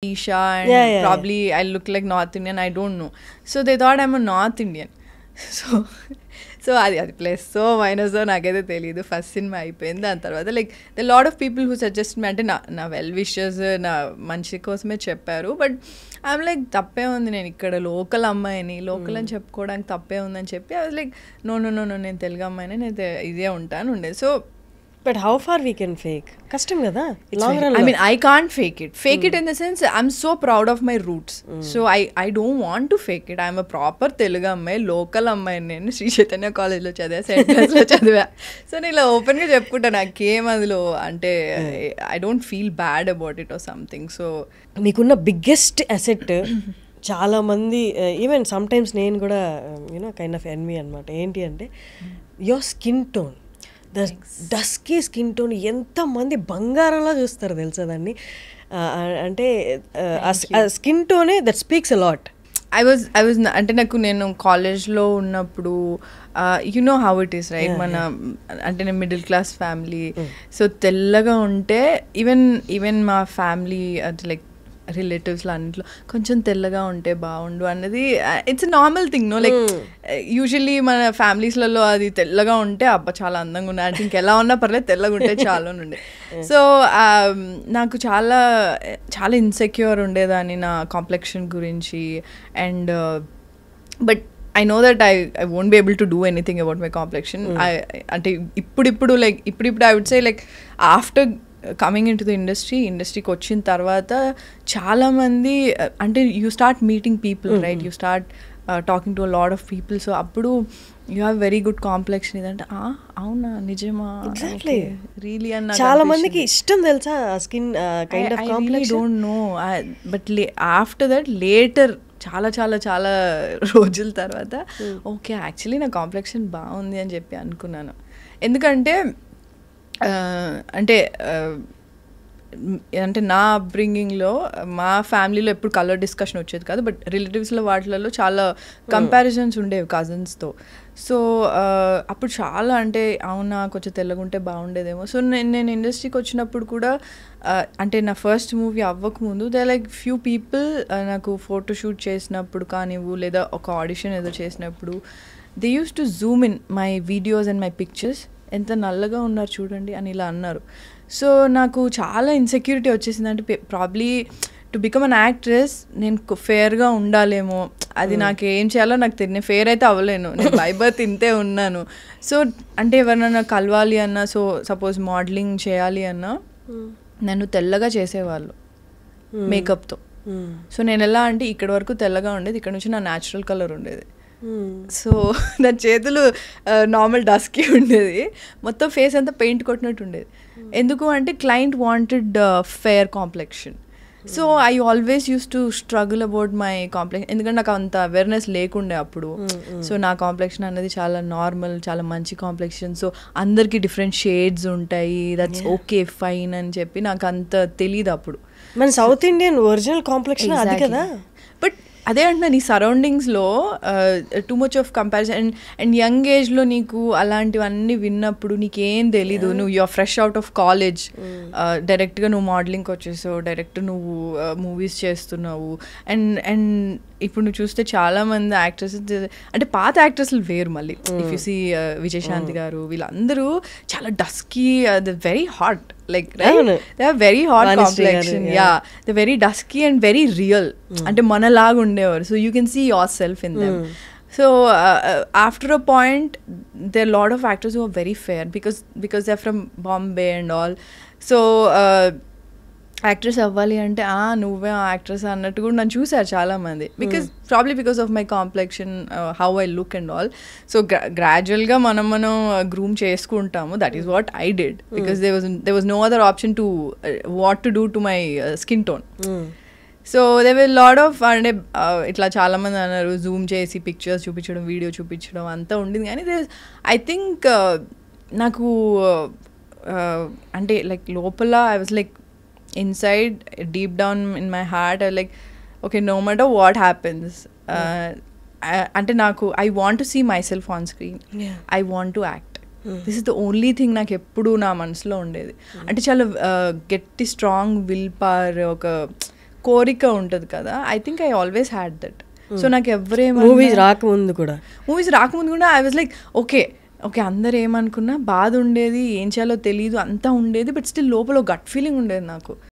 Isha and probably I look like North Indian, I don't know. So they thought I'm a North Indian. So అది plus so minus నాకైతే తెలియదు. First cinema అయిపోయింది, దాని తర్వాత like the lot of people who suggest me, అంటే నా well wishers నా మంచి కోసమే చెప్పారు. బట్ ఐఎమ్ లైక్ తప్పే ఉంది, నేను ఇక్కడ లోకల్ అమ్మాయిని, లోకల్ అని చెప్పుకోవడానికి తప్పే ఉందని చెప్పి I was like no no no no నేను తెలుగు అమ్మాయిని, నేను ఇదే ఉంటాను ఉండేది. So But how far we can fake? Custom kada? Long run. I mean, I can't fake it. Fake it in the sense, I'm so proud of my roots. So I don't want to fake it. I'm a proper Telugu ammai, local ammai. నేను శ్రీ చైతన్య కాలేజ్లో చదివా, Saint క్లాస్లో చదివా. So నేను ఇలా ఓపెన్గా చెప్పుకుంటా, నాకేం అందులో అంటే I don't feel bad about it or something. So మీకున్న బిగ్గెస్ట్ అసెట్ చాలా మంది, ఈవెన్ సమ్ టైమ్స్ నేను కూడా యూనో కైండ్ ఆఫ్ ఎన్వి అనమాట. ఏంటి అంటే your skin tone, dusky skin tone. ఎంతమంది బంగారంలా చూస్తారు తెలుసా దాన్ని. అంటే స్కిన్ టోనే that speaks a lot. I was అంటే నేను కాలేజ్లో ఉన్నప్పుడు you know how it is right, మన అంటే నేను మిడిల్ క్లాస్ ఫ్యామిలీ. సో తెల్లగా ఉంటే ఈవెన్ మా ఫ్యామిలీ అది లైక్ రిలేటివ్స్లో అన్నింటిలో కొంచెం తెల్లగా ఉంటే బాగుండు అన్నది it's a normal thing no. Like usually మన ఫ్యామిలీస్లలో అది తెల్లగా ఉంటే అబ్బా చాలా అందంగా ఉన్నా అంటే ఇంకెలా ఉన్నా పర్లేదు తెల్లగా ఉంటే చాలా ఉండే. సో నాకు చాలా చాలా ఇన్సెక్యూర్ ఉండేదాన్ని నా కాంప్లెక్షన్ గురించి. And but I know that I won't be able to do anything about my complexion. అంటే ఇప్పుడు I would say like after coming into the ఇండస్ట్రీకి వచ్చిన తర్వాత చాలామంది అంటే you start meeting people right, you start talking to a lot of people. So అప్పుడు you have very good complexion. ఇదంటే అవునా నిజమా రియలీ అన్న చాలా మందికి ఇష్టం తెలుసా skin kind of complexion. Don't know but after that later చాలా చాలా చాలా రోజుల తర్వాత ఓకే యాక్చువల్లీ నా కాంప్లెక్షన్ బాగుంది అని చెప్పి అనుకున్నాను. ఎందుకంటే అంటే నా అప్బ్రింగింగ్లో మా ఫ్యామిలీలో ఎప్పుడు కలర్ డిస్కషన్ వచ్చేది కాదు, బట్ రిలేటివ్స్లో వాటిలలో చాలా కంపారిజన్స్ ఉండేవి కజిన్స్తో. సో అప్పుడు చాలా అంటే అవునా కొంచెం తెల్లగుంటే బాగుండేదేమో. సో నేను ఇండస్ట్రీకి వచ్చినప్పుడు కూడా అంటే నా ఫస్ట్ మూవీ అవ్వకముందు దే లైక్ ఫ్యూ పీపుల్ నాకు ఫోటోషూట్ చేసినప్పుడు కానివ్వు లేదా ఒక ఆడిషన్ ఏదో చేసినప్పుడు they use to zoom in my videos and my pictures, ఎంత నల్లగా ఉన్నారు చూడండి అని ఇలా అన్నారు. సో నాకు చాలా ఇన్సెక్యూరిటీ వచ్చేసింది. అంటే probably to become an actress నేను ఫేర్గా ఉండాలేమో, అది నాకు ఏం చేయాలో నాకు తెలియదు. ఫేర్ అయితే అవ్వలేను, నేను బై బర్త్ ఇంతే ఉన్నాను. సో అంటే ఎవరినైనా కలవాలి అన్నా, సో సపోజ్ మోడలింగ్ చేయాలి అన్నా నన్ను తెల్లగా చేసేవాళ్ళు మేకప్తో. సో నేను ఎలా అంటే ఇక్కడ వరకు తెల్లగా ఉండేది, ఇక్కడ నుంచి నా న్యాచురల్ కలర్ ఉండేది. సో నా చేతులు నార్మల్ డస్కీ ఉండేది, మొత్తం ఫేస్ అంతా పెయింట్ కొట్టినట్టు ఉండేది. ఎందుకు అంటే client wanted fair complexion. So I always use to struggle about my complexion, ఎందుకంటే నాకు అంత అవేర్నెస్ లేకుండే అప్పుడు. సో నా కాంప్లెక్షన్ అనేది చాలా నార్మల్, చాలా మంచి కాంప్లెక్షన్. సో అందరికీ డిఫరెంట్ షేడ్స్ ఉంటాయి, దట్స్ ఓకే ఫైన్ అని చెప్పి నాకు అంత తెలీదు అప్పుడు. మన సౌత్ ఇండియన్ ఒరిజినల్ కాంప్లెక్షన్ అది కదా. బట్ అదే అంటున్నా, నీ సరౌండింగ్స్లో too much of comparison and young ఏజ్లో నీకు అలాంటివన్నీ విన్నప్పుడు నీకేం తెలీదు. నువ్వు you're fresh out of college, డైరెక్ట్గా నువ్వు మోడలింగ్కి వచ్చేసావు, డైరెక్ట్ నువ్వు మూవీస్ చేస్తున్నావు. అండ్ ఇప్పుడు నువ్వు చూస్తే చాలామంది యాక్టర్స్ అంటే పాత యాక్టర్స్లు వేరు. మళ్ళీ ఇఫ్ యు సీ విజయశాంతి గారు వీళ్ళందరూ చాలా dusky, very hot, like right, they are very hot complexion, yeah, they're very dusky and very real, ante manalaga undevaru, so you can see yourself in them. So after a point there are a lot of actors who are very fair because they're from Bombay and all. So actress అవ్వాలి అంటే నువ్వే actress అన్నట్టు కూడా నన్ను చూసారు చాలామంది, because of my complexion, how I look and all. So గ్రాడ్యువల్గా మనం గ్రూమ్ చేసుకుంటాము. That is what I did because they was no other option to what to do to my skin tone. So they will laud off అంటే ఇట్లా చాలామంది అన్నారు Zoom చేసి pictures చూపించడం, video చూపించడం అంతా ఉండింది. కానీ ఐ థింక్ నాకు అంటే లైక్ లోపల I was like inside, deep down in my heart, I like, okay, no matter what happens, ante naku I want to see myself on screen, I want to act. This is the only thing నాకు ఎప్పుడు నా మనసులో ఉండేది. అంటే చాలా గట్టి strong will power, ఒక కోరిక ఉంటుంది కదా, I think I always had that. So నాకు ఎవరేమో మూవీస్ రాకముందు కూడా ఐ వాజ్ లైక్ ఓకే అందరు ఏమనుకున్నా బాధ ఉండేది, ఏం చేయాలో తెలియదు అంతా ఉండేది, బట్ స్టిల్ లోపల గట్ ఫీలింగ్ ఉండేది నాకు.